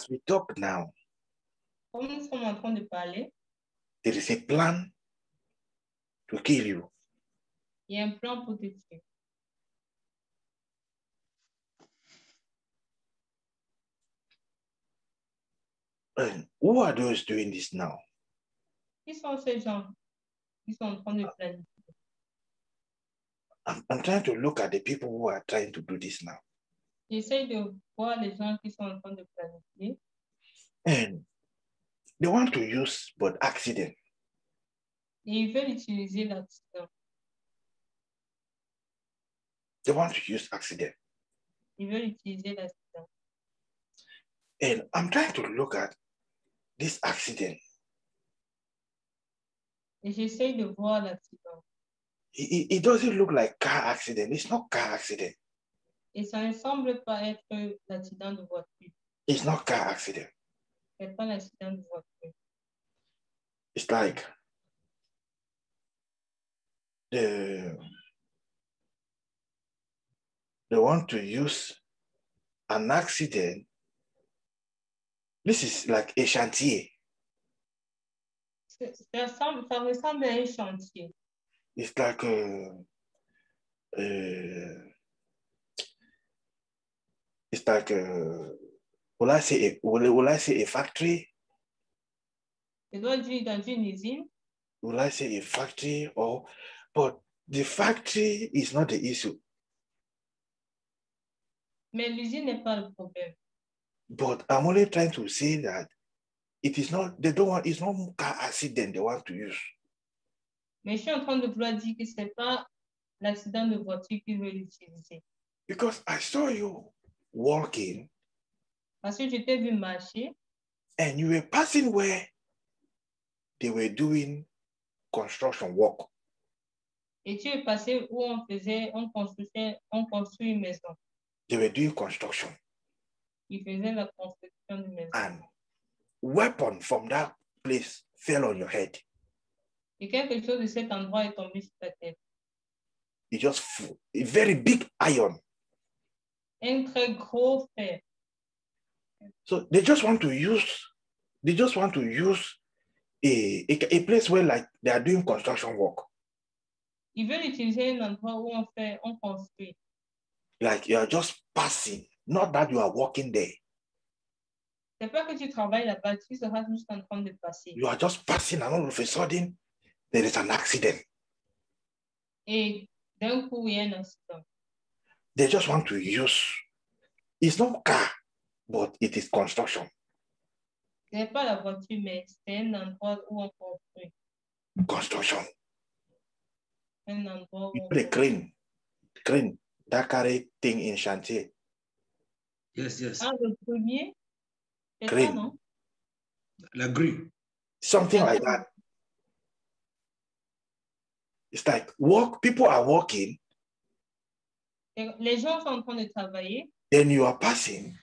as we talk now, Comme nous sommes en train de parler, there is a plan to kill you. il y a un plan pour te tuer. And who are those doing this now? Qui sont ces gens qui sont en train de planifier? I'm trying to look at the people who are trying to do this now. J'essaie de voir les gens qui sont en train de planifier. And they want to use but accident. Et ils veulent utiliser l'accident. They want to use accident. Ils veulent utiliser l'accident. And I'm trying to look at this accident. Et j'essaie de voir l'accident. It doesn't look like car accident. It's not car accident. Et ça ne semble pas être l'accident de voiture. It's not car accident. Ce n'est pas l'accident de voiture. It's like they want to use an accident. This is like a chantier. Ça ressemble à un chantier. It's like will I say a factory? Je dois dire dans une usine. Will I say a factory but the factory is not the issue. Mais l'usine n'est pas le problème. But I'm only trying to say that it's not car accident they want to use. Mais je suis en train de vouloir dire que ce n'est pas l'accident de voiture qu'ils veulent utiliser. Because I saw you walking. Parce que je t'ai vu marcher. And you were passing where they were doing construction work. Et tu es passé où on construit une maison. They were doing construction. Ils faisaient la construction d'une maison. And weapon from that place fell on your head. Et quelque chose de cet endroit est tombé sur ta tête. It just flew. A very big iron. Un très gros fer. So they just want to use a place where like they are doing construction work. Ils veulent utiliser un endroit où on construit. Like you are just passing, not that you are walking there. C'est pas que tu travailles là-bas, tu seras juste en train de passer. You are just passing and all of a sudden there is an accident. Et d'un coup, il y a un accident. They just want to use, it's not car, but it is construction. Ce n'est pas la voiture, mais c'est un endroit où on construit. Construction. Un endroit où You on put a crane, that carry thing in chantier. Yes, yes. Ah, le premier, c'est ça, Crane. non? La grue. Something like that. It's like people are walking. Les gens sont en train de travailler. Then you are passing.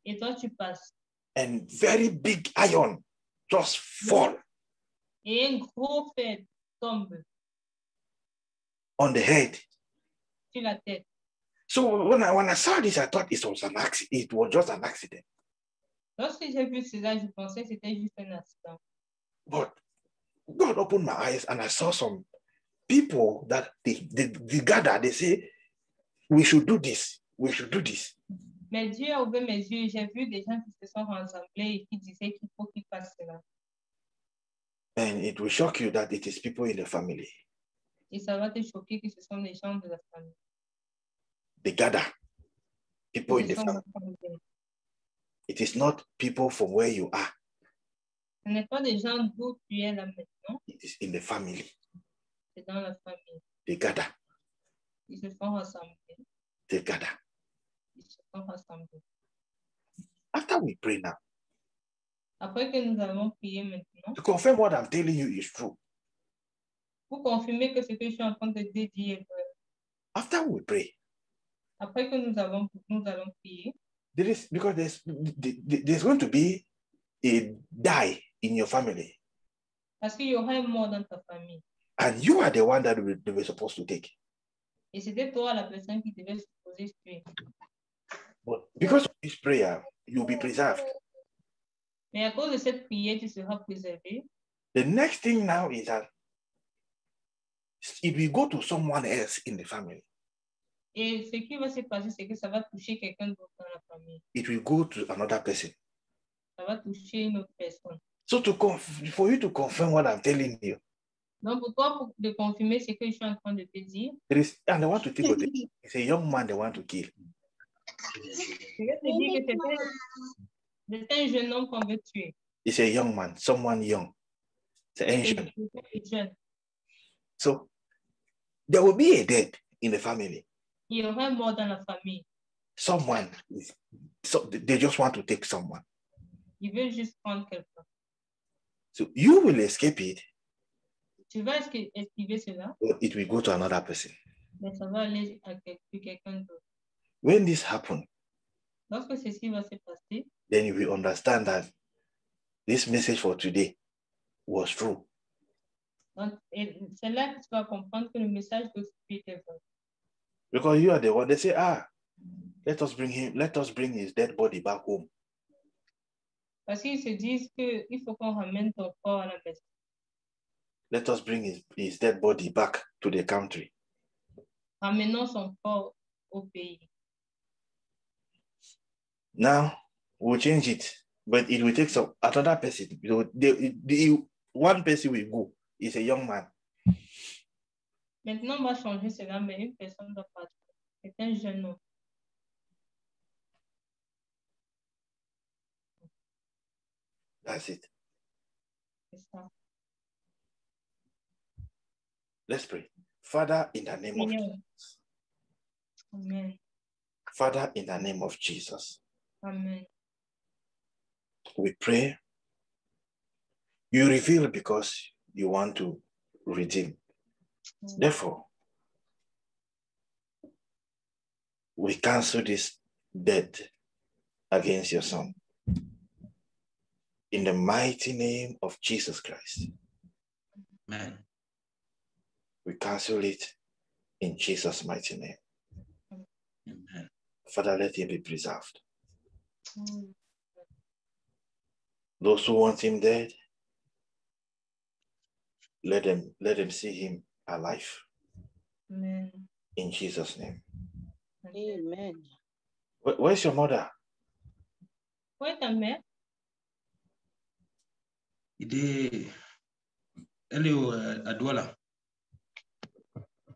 Et toi, tu passes. And very big iron just fall. Et un gros fer tombe. On the head. Sur la tête. So when I saw this, I thought it was an accident. It was just an accident. Lorsque j'ai vu cela, je pensais que c'était juste un accident. But God opened my eyes and I saw some people that they gather. They say, we should do this. We should do this. Mais Dieu a ouvert mes yeux et j'ai vu des gens qui se sont rassemblés et qui disaient qu'il faut qu'ils fassent cela. And it will shock you that it is people in the family. Et ça va te choquer que ce sont des gens de la famille. They gather. People in the family. It is not people from where you are. Ce n'est pas des gens d'où tu es là maintenant. It is in the family. C'est dans la famille. They gather. Ils se sont rassemblés. They gather. Ils se sont rassemblés. After we pray now, Après que nous avons prié maintenant, to confirm what I'm telling you is true. pour confirmer que ce que je suis en train de te dire est vrai. After we pray, Après que nous allons prier, there's going to be a die in your family. parce qu'il y aura un mort dans ta famille. And you are the one that they were supposed to take. Et c'était toi la personne qui devait se poser tuer. But because of this prayer, you'll be preserved. Mais à cause de cette prière, tu seras préservé. The next thing now is that it will go to someone else in the family. Et ce qui va se passer, c'est que ça va toucher quelqu'un d'autre dans la famille. It will go to another person. Ça va toucher une autre personne. So for you to confirm what I'm telling you, Donc, pour toi, pour de confirmer ce que je suis en train de te dire, and I want to think of it. It's a young man they want to kill. je vais te dire que c'est un jeune homme qu'on veut tuer. It's a young man, someone young. It's an ancient. C'est jeune. So there will be a death in the family. Il y aura un mort dans la famille. Someone they just want to take someone. Ils veulent juste prendre quelqu'un. So you will escape it, Tu vas esquiver cela, but it will go to another person. mais ça va aller à quelqu'un d'autre. When this happens, Lorsque ceci va se passer, then you will understand that this message for today was true. donc, c'est là que tu vas comprendre que le message d'aujourd'hui était vrai. Because you are the one, they say, let us bring his dead body back home. Parce qu'ils se disent qu'il faut qu'on ramène ton corps à la maison. Let us bring his dead body back to the country. Ramenons son corps au pays. Now, we'll change it, but it will take another person. One person will go. He's a young man. Maintenant, on va changer cela, mais une personne doit partir. C'est un jeune homme. That's it. C'est ça. Let's pray. Father, in the name of Jesus. Amen. Father, in the name of Jesus. Amen. We pray. You reveal because you want to redeem. Therefore, we cancel this death against your son. In the mighty name of Jesus Christ. Amen. We cancel it in Jesus' mighty name. Amen. Father, let him be preserved. Amen. Those who want him dead, let them see him alive. Amen. In Jesus' name. Amen. Where's your mother? Où est ta mère? Elle est à Douala.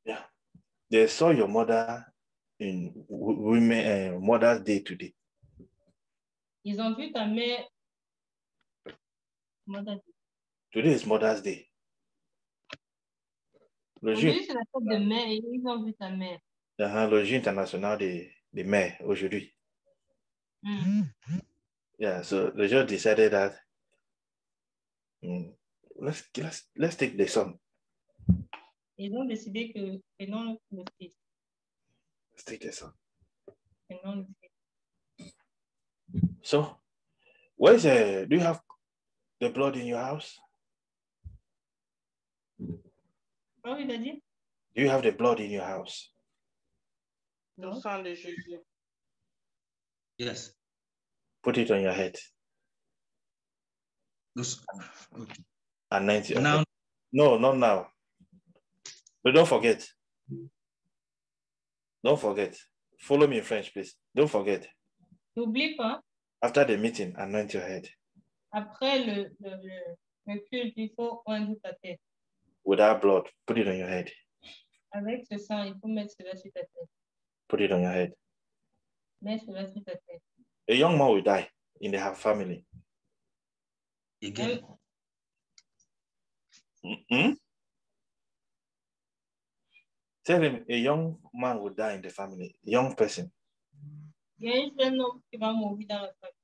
Yeah. They saw your mother in Women Mother's Day today. Ils ont vu ta mère. Today is Mother's Day. Le jour, Aujourd'hui, c'est la fête de mère et ils ont vu ta mère. le jour international des mères aujourd'hui. Yeah, so they just decided that let's take the son. Ils ont décidé que prenons le fils. Let's take the son. Prenons le fils. So, do you have the blood in your house? Ah oui, il a dit? Do you have the blood in your house? Le sang de Jésus. Yes. Put it on your head. Okay. Anoint your Now, head. No, not now. But don't forget. Don't forget. Follow me in French, please. Don't forget. N'oublie pas, After the meeting, anoint your head. après le culte, il faut oindre ta tête. With that blood, put it on your head. Avec ce sang, il faut mettre cela sur ta tête. Put it on your head. Mets cela sur ta tête. A young man will die in their family. again. Tell him a young man will die in the family. A young person. Il y a un jeune homme qui va mourir dans la famille.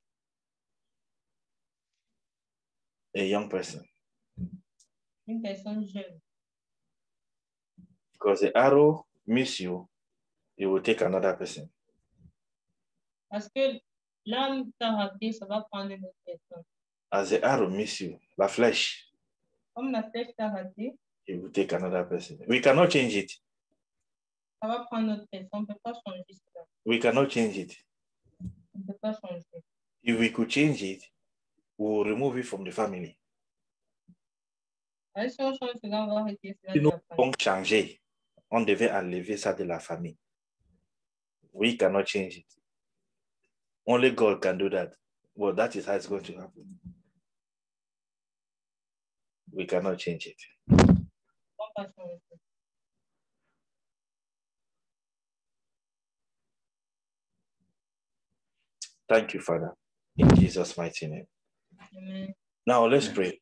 A young person. Une personne jeune. Because the arrow miss you, it will take another person. Parce que l'âme t'a raté, ça va prendre une autre personne. As the arrow miss you, la flèche, Comme la flèche t'a raté, it will take another person. We cannot change it. ça va prendre une autre personne. On ne peut pas changer cela. We cannot change it. On ne peut pas changer. If we could change it, we will remove it from the family. Si on change cela, on va retirer cela Si de nous la famille. pouvons changer, on devait enlever ça de la famille. We cannot change it. Only God can do that. Well, that is how it's going to happen. We cannot change it. On va changer. Thank you, Father, in Jesus' mighty name. Amen. Now let's pray.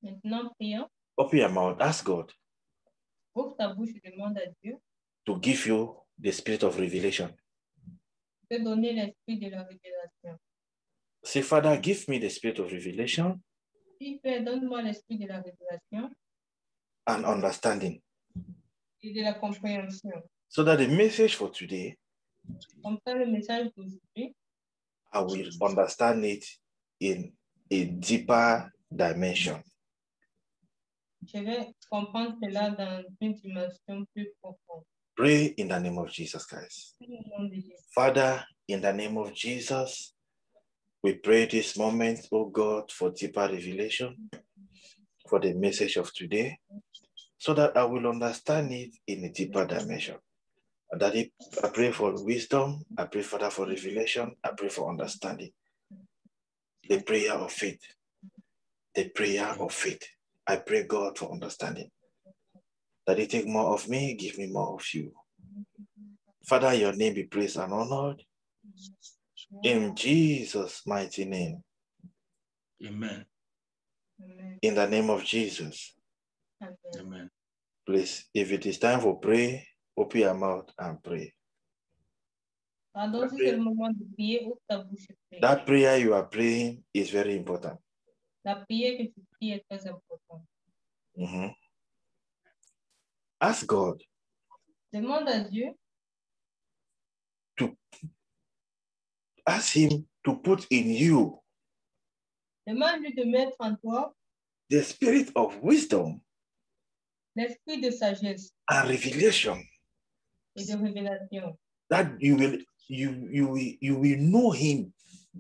Maintenant, prions. Open your mouth. Ask God Ouvre ta bouche et demande à Dieu to give you the spirit of revelation. de te donner l'esprit de la révélation. Say, Father, give me the spirit of revelation Si Père, donne-moi l'esprit de la révélation and understanding, et de la compréhension. so that the message for today, Comme ça, le message d'aujourd'hui, I will understand it in a deeper dimension. je vais comprendre cela dans une dimension plus profonde. Pray in the name of Jesus Christ. Au nom de Jésus. Father, in the name of Jesus, we pray this moment, oh God, for deeper revelation, for the message of today, so that I will understand it in a deeper dimension. Daddy, I pray for wisdom, I pray, Father, for revelation, I pray for understanding. The prayer of faith. The prayer of faith. I pray, God, for understanding. Daddy, take more of me, give me more of you. Father, your name be praised and honored. In Jesus' mighty name. Amen. Amen. In the name of Jesus. Amen. Amen. Please, if it is time for pray, open your mouth and pray. Pardon, si c'est le moment de prier, ouvre ta bouche et prie. That prayer you are praying is very important. La prière que tu pries est très importante. Mhm. Ask God Demande à Dieu, ask him to put in you demande-lui de mettre en toi the spirit of wisdom l'esprit de sagesse and revelation, et de révélation, that you will know him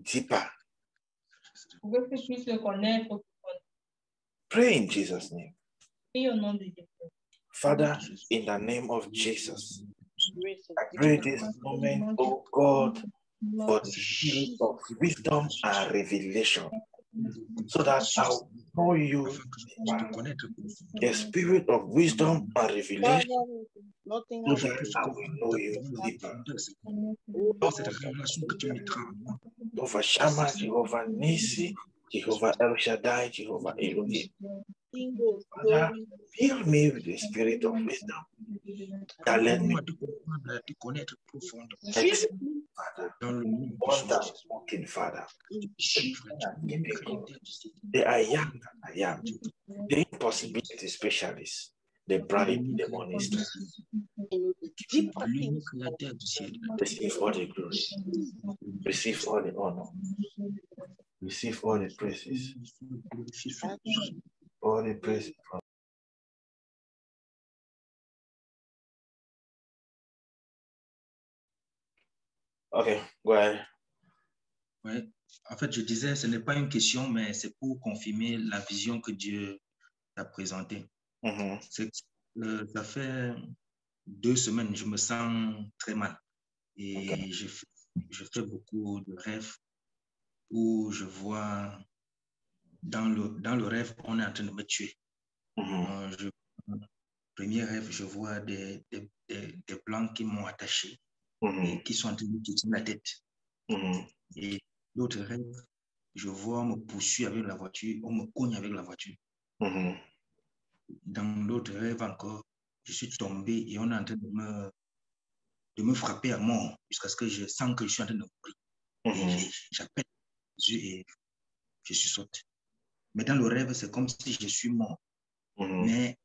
deeper. pour que tu puisses le connaître au profond. Pray in Jesus' name. Prie au nom de Jésus. Father, in the name of Jesus, Grace I pray this moment, oh God, for the spirit of wisdom and revelation, so that I'll know you Afin que je puisse te connaître, the spirit of wisdom and revelation, nothing so que je that puisse I will know comprendre ta you parole en deeper. profondeur. C'est Oh, par cette révélation que tu mettras en moi. Jehovah Shammah, Jehovah Nisi, Jehovah El Shaddai, Jehovah Elohim. Father, fill me with the spirit of wisdom that let me Apprends-moi à te comprendre, à te connaître profondément. excel, Father, Dans le nom de wonder Jésus. working Father, Chiffre, tu es créateur du ciel. the I am that I am, the impossibility specialist, the bright, the morning star. L'unique créateur du ciel. Receive all the glory, receive all the honor, receive all the praises, all the praises. Okay, go ahead. Ouais. En fait, je disais, ce n'est pas une question, mais c'est pour confirmer la vision que Dieu t'a présentée. Mhm. Ça fait 2 semaines, je me sens très mal. Et Okay. je fais beaucoup de rêves où je vois, dans le rêve, on est en train de me tuer. Mhm. Premier rêve, je vois des blancs qui m'ont attaché Mhm. et qui sont en train de me tirer la tête. Mhm. Et l'autre rêve, je vois on me poursuit avec la voiture, on me cogne avec la voiture. Mhm. Dans l'autre rêve encore, je suis tombé et on est en train de me frapper à mort jusqu'à ce que je sens que je suis en train de mourir. Mhm. Et j'appelle Jésus et je suis sauté. Mais dans le rêve, c'est comme si je suis mort. Mhm. Mais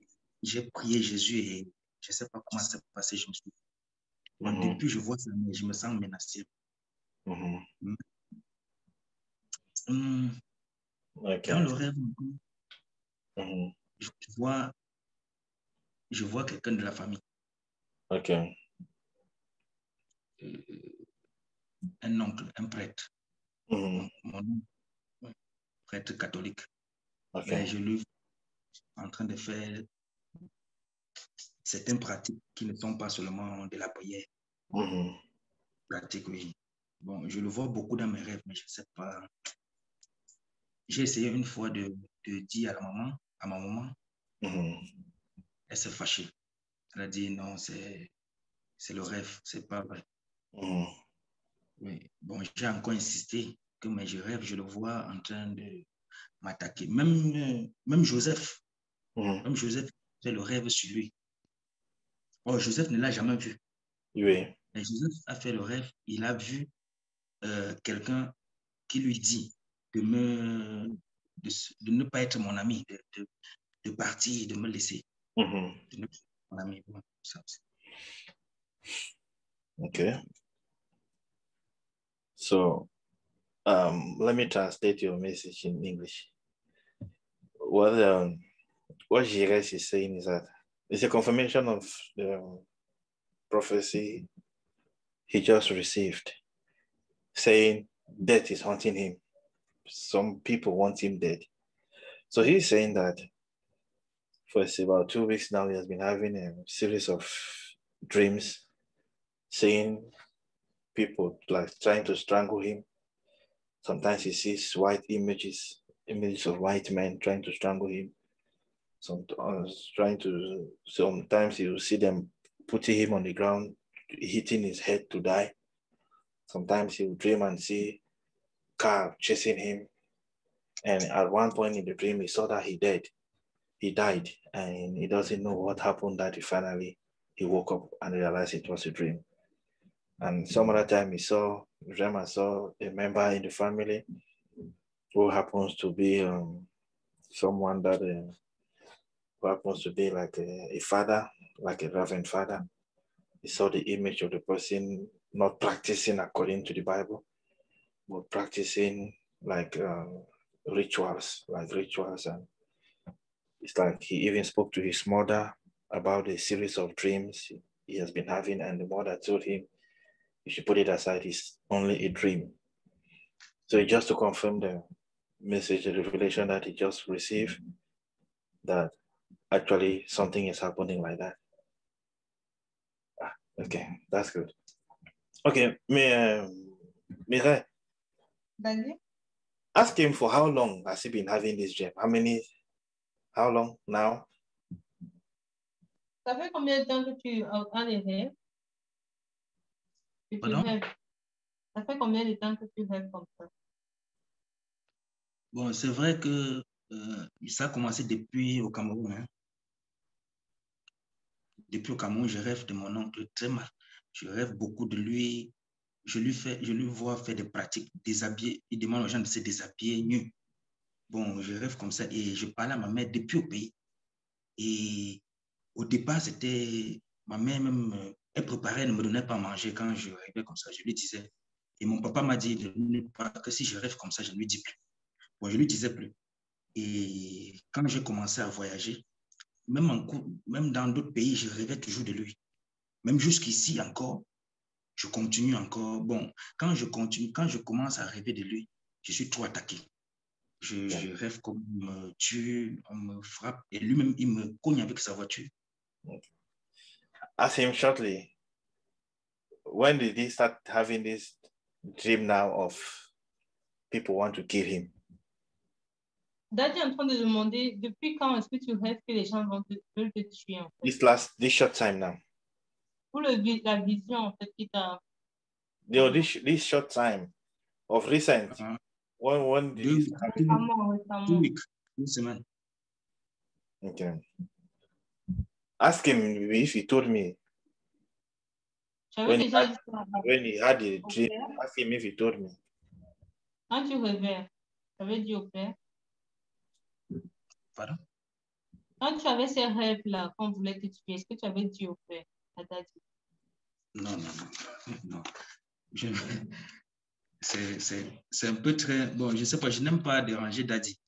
j'ai prié Jésus et je ne sais pas comment ça s'est passé. Je me suis... Mhm. Depuis, je vois ça, mais je me sens menacé. Mhm. Okay. Dans le rêve, Mhm. je vois quelqu'un de la famille. Okay. Un oncle, un prêtre. Mhm. Mon oncle, prêtre catholique. Okay. Mais je le vois en train de faire certaines pratiques qui ne sont pas seulement de la prière. Mhm. Pratique, oui. Bon, je le vois beaucoup dans mes rêves, mais je ne sais pas. J'ai essayé une fois de dire à ma maman, Mhm. elle s'est fâchée. Elle a dit non, c'est le rêve, c'est pas vrai. Mhm. Oui. Bon, j'ai encore insisté que mais je rêve, je le vois en train de m'attaquer. Même Joseph, Mhm. même Joseph fait le rêve sur lui. Oh, Joseph ne l'a jamais vu. Oui. Mais Joseph a fait le rêve, il a vu quelqu'un qui lui dit de ne pas être mon ami, de partir, de me laisser. Mhm. De ne pas être mon ami. Bon, ça, Okay. So, let me translate your message in English. What Jires is saying is that it's a confirmation of the prophecy he just received, saying death is haunting him. Some people want him dead. So he's saying that for about 2 weeks now, he has been having a series of dreams, seeing people like trying to strangle him. Sometimes he sees white images of white men trying to strangle him. Sometimes you see them putting him on the ground, hitting his head to die. Sometimes he will dream and see car chasing him. And at one point in the dream, he saw that he died, and he doesn't know what happened. That he woke up and realized it was a dream. And some other time he saw a member in the family who happens to be someone that who happens to be like a father, like a reverend father. He saw the image of the person not practicing according to the Bible, but practicing like rituals. And it's like he even spoke to his mother about a series of dreams he has been having, and the mother told him, you should put it aside, it's only a dream. So just to confirm the message, the revelation that he just received, that actually something is happening like that. Okay, that's good. Okay, Mireille, Vas-y. ask him for how long has he been having this dream? How long now? Ça fait combien de temps que tu as les rêves? Que tu Pardon? rêves? Ça fait combien de temps que tu rêves comme ça? Bon, c'est vrai que ça a commencé depuis au Cameroun. Hein. Depuis au Cameroun, je rêve de mon oncle très mal. Je rêve beaucoup de lui. Je lui vois faire des pratiques, déshabiller. Il demande aux gens de se déshabiller nus. Bon, je rêve comme ça et je parlais à ma mère depuis au pays. Et au départ, c'était ma mère même, elle préparait, elle ne me donnait pas à manger quand je rêvais comme ça. Je lui disais. Et mon papa m'a dit de ne pas, que si je rêve comme ça, je ne lui dis plus. Bon, je ne lui disais plus. Et quand j'ai commencé à voyager, même dans d'autres pays, je rêvais toujours de lui. Même jusqu'ici encore, je continue encore. Bon, quand je commence à rêver de lui, je suis trop attaqué. Je rêve comme on me tue, on me frappe, et lui-même, il me cogne avec sa voiture. Ask him shortly, when did he start having this dream now of people want to kill him? Daddy est en train de demander depuis quand est-ce que tu rêves que les gens veulent te tuer en fait? This short time now. Pour la vision en fait qui t'a. This short time of recent. When did he start? Récemment. Une semaine. Okay. Ask him if he told me J'avais déjà dit ça. when he had a Au dream. père. Ask him if he told me. Quand tu rêvais, tu avais dit au père. Pardon? Quand tu avais ces rêves-là, qu'on voulait te tuer, est-ce que tu avais dit au père, à Daddy? Non. C'est un peu très... Bon, je ne sais pas, je n'aime pas déranger Daddy.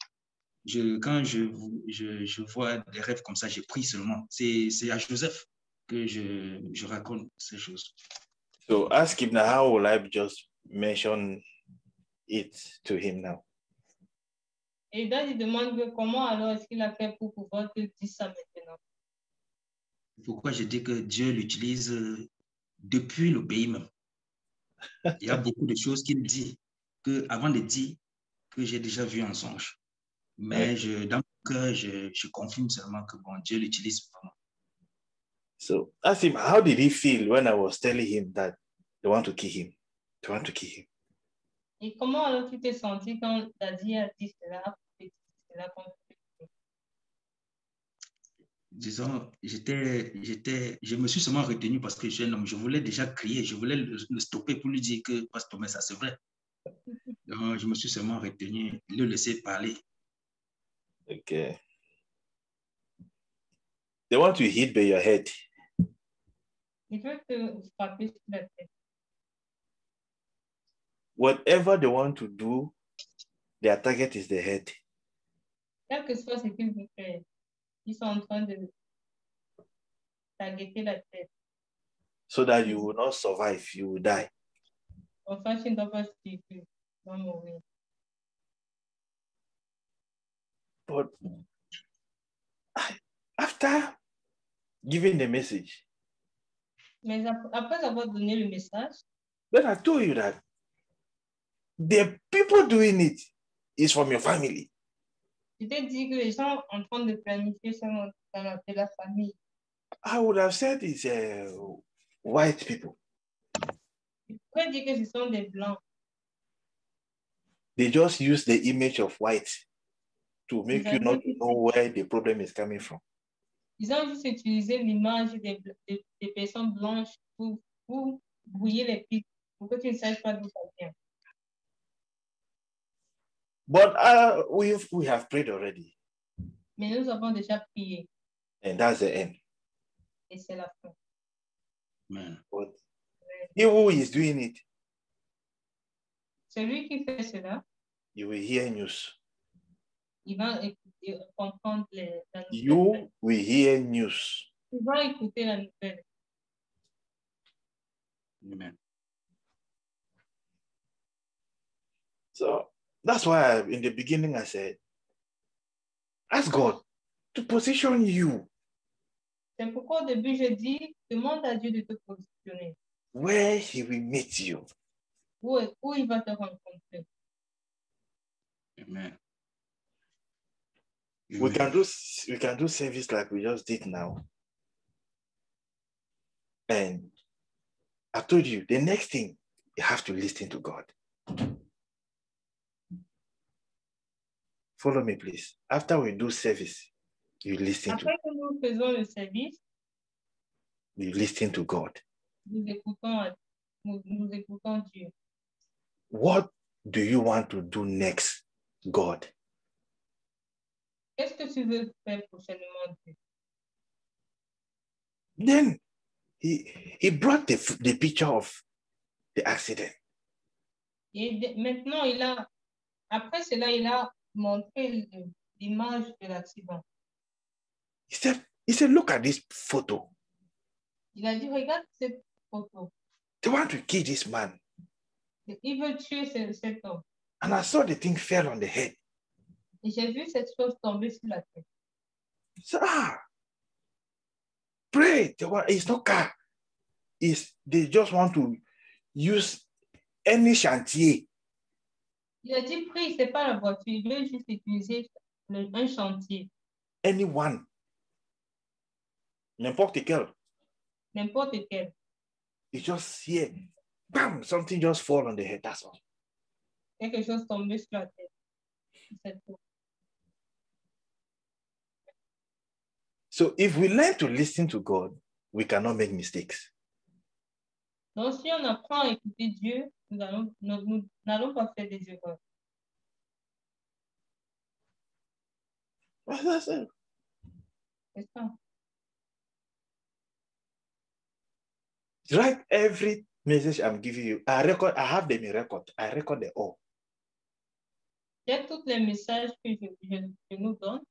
Quand je vois des rêves comme ça, je prie seulement. C'est à Joseph que je raconte ces choses. So ask him now, how will I just mention it to him now? Et Dad, il demande que comment alors est-ce qu'il a fait pour pouvoir te dire ça maintenant? Pourquoi je dis que Dieu l'utilise depuis le pays même. Il y a beaucoup de choses qu'il dit que, avant de dire que j'ai déjà vu en songe. Mais dans mon cœur, je confirme seulement que bon, Dieu l'utilise vraiment. So ask him, how did he feel when I was telling him that they want to kill him? They want to kill him. Et comment alors tu t'es senti quand Daddy a dit cela? Disons, je me suis seulement retenu parce que je suis un homme. Je voulais déjà crier, je voulais le stopper pour lui dire que, Pasteur, mais ça c'est vrai. Donc, je me suis seulement retenu, le laisser parler. Okay. They want to hit by your head. Il veut te frapper sur la tête. Whatever they want to do, their target is the head. Quel que soit ce qu'ils veulent faire, ils sont en train de targeter la tête. So that you will not survive, you will die. Enfin, tu ne dois pas survivre, tu vas mourir. But after giving the message, Mais après avoir donné le message, then I told you that the people doing it is from your family. je t'ai dit que les gens en train de planifier ça dans la famille. I would have said it's white people. Je pourrais dire que ce sont des blancs. They just use the image of white to make Ils you ont not juste- know where the problem is coming from. Ils ont juste utilisé l'image des personnes blanches pour brouiller les pistes, pour que tu ne saches pas d'où ça vient. But we have prayed already, Mais nous avons déjà prié and that's the end. et c'est la fin. Amen. But he who is doing it, Celui qui fait cela, you will hear news. il va écouter, comprendre la nouvelle. You will hear news. Il va écouter la nouvelle. Amen. So that's why in the beginning I said, ask God to position you C'est pourquoi au début, je dis, demande à Dieu de te positionner. where he will meet you. Où il va te rencontrer. Amen. We can do service like we just did now. And I told you, the next thing, you have to listen to God. Follow me, please. After we do service, you listen Après que nous faisons le service, to God. nous écoutons Dieu. What do you want to do next, God? Qu'est-ce que tu veux faire prochainement, Dieu? Then he brought the picture of the accident. Et maintenant, après cela, il a montré l'image de l'accident. He said, look at this photo. Il a dit, regarde cette photo. They want to kill this man. Il veut tuer cet homme. And I saw the thing fell on the head. Et j'ai vu cette chose tomber sur la tête. So, pray. It's not car. They just want to use any chantier. Il a dit, prie, c'est pas la voiture. Il veut juste utiliser un chantier. Anyone. N'importe quel. N'importe quel. It's just here. Bam! Something just fall on the head. That's all. Quelque chose tomber sur la tête. C'est tout. So if we learn to listen to God, we cannot make mistakes. Donc, si on apprend à écouter Dieu, nous n'allons pas faire des erreurs. That's it. C'est ça. Right? Every message I'm giving you, I have them in record. I record them all. J'ai tous les messages que je nous donne.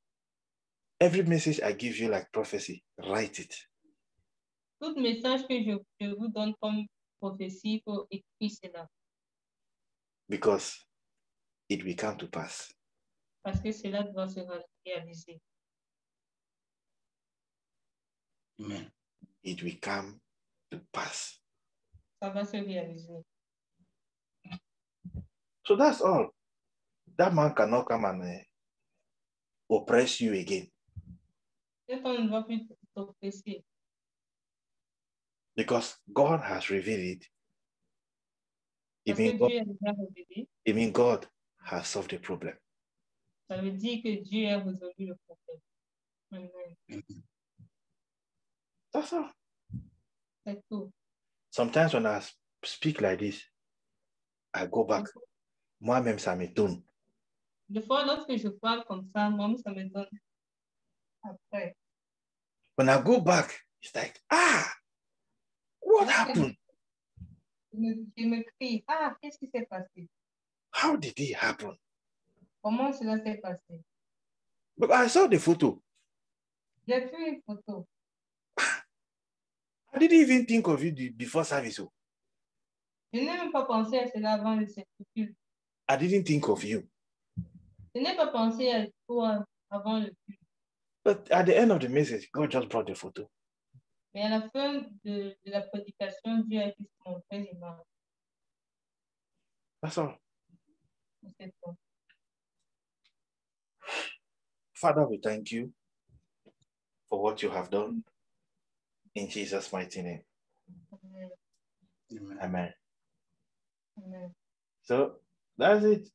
Every message I give you like prophecy, write it. Tout message que je vous donne comme prophétie, il faut écrire cela. Because it will come to pass. parce que cela doit se réaliser. Amen. It will come to pass. Ça va se réaliser. So that's all. That man cannot come and oppress you again, Cet homme ne va plus t'oppresser because God has revealed it. It parce que means Dieu a déjà révélé. God has solved the problem. Ça veut dire que Dieu a résolu le problème. Amen. Amen. That's all. C'est tout. Sometimes when I speak like this, I go back. Moi-même, ça m'étonne. Des fois, lorsque je parle comme ça, moi, ça me donne après. When I go back, it's like, what Lorsque happened? je me crie, qu'est-ce qui s'est passé? How did it happen? Comment cela s'est passé? But I saw the photo. J'ai vu une photo. I didn't even think of it before service. Je n'ai même pas pensé à cela avant le culte. I didn't think of you. Je n'ai pas pensé à toi avant le culte. But at the end of the message, God just brought the photo. Mais à la fin de la prédication, Dieu a juste montré l'image. That's all. C'est tout. Father, we thank you for what you have done. In Jesus' mighty name. Amen. Amen. Amen. Amen. So that's it.